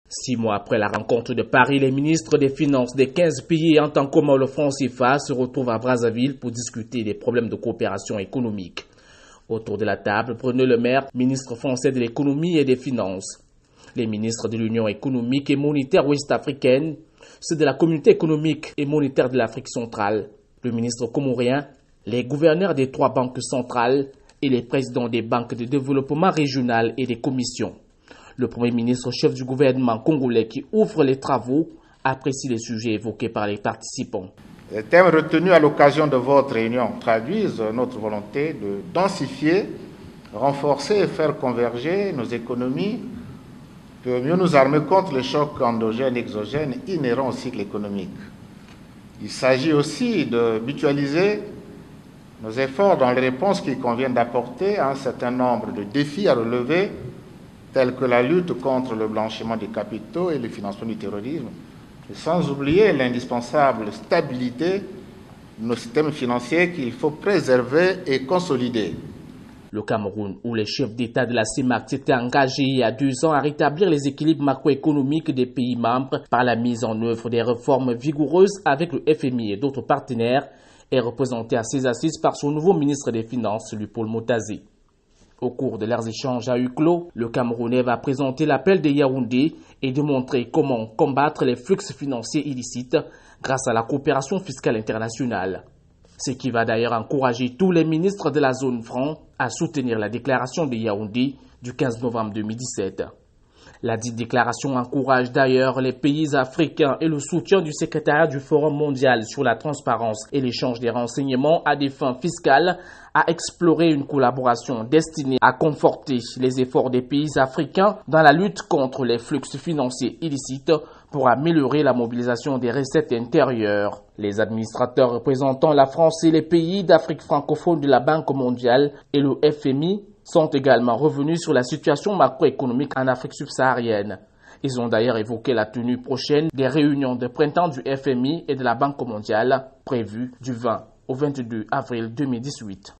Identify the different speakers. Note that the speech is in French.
Speaker 1: 6 mois après la rencontre de Paris, les ministres des Finances des 15 pays ayant en commun le franc CFA se retrouvent à Brazzaville pour discuter des problèmes de coopération économique. Autour de la table, Bruno Le Maire, ministre français de l'économie et des finances. Les ministres de l'Union économique et monétaire ouest-africaine, ceux de la communauté économique et monétaire de l'Afrique centrale, le ministre comorien, les gouverneurs des 3 banques centrales et les présidents des banques de développement régional et des commissions. Le Premier ministre chef du gouvernement congolais qui ouvre les travaux apprécie les sujets évoqués par les participants.
Speaker 2: Les thèmes retenus à l'occasion de votre réunion traduisent notre volonté de densifier, renforcer et faire converger nos économies pour mieux nous armer contre les chocs endogènes et exogènes inhérents au cycle économique. Il s'agit aussi de mutualiser nos efforts dans les réponses qu'il convient d'apporter à un certain nombre de défis à relever, tels que la lutte contre le blanchiment des capitaux et le financement du terrorisme, sans oublier l'indispensable stabilité de nos systèmes financiers qu'il faut préserver et consolider.
Speaker 1: Le Cameroun, où les chefs d'État de la CEMAC s'étaient engagés il y a 2 ans à rétablir les équilibres macroéconomiques des pays membres par la mise en œuvre des réformes vigoureuses avec le FMI et d'autres partenaires, est représenté à ses assises par son nouveau ministre des Finances, Paul Motazé. Au cours de leurs échanges à huis clos, le Camerounais va présenter l'appel de Yaoundé et démontrer comment combattre les flux financiers illicites grâce à la coopération fiscale internationale. Ce qui va d'ailleurs encourager tous les ministres de la zone franc à soutenir la déclaration de Yaoundé du 15 novembre 2017. La dite déclaration encourage d'ailleurs les pays africains et le soutien du secrétariat du Forum mondial sur la transparence et l'échange des renseignements à des fins fiscales à explorer une collaboration destinée à conforter les efforts des pays africains dans la lutte contre les flux financiers illicites pour améliorer la mobilisation des recettes intérieures. Les administrateurs représentant la France et les pays d'Afrique francophone de la Banque mondiale et le FMI sont également revenus sur la situation macroéconomique en Afrique subsaharienne. Ils ont d'ailleurs évoqué la tenue prochaine des réunions de printemps du FMI et de la Banque mondiale prévues du 20 au 22 avril 2018.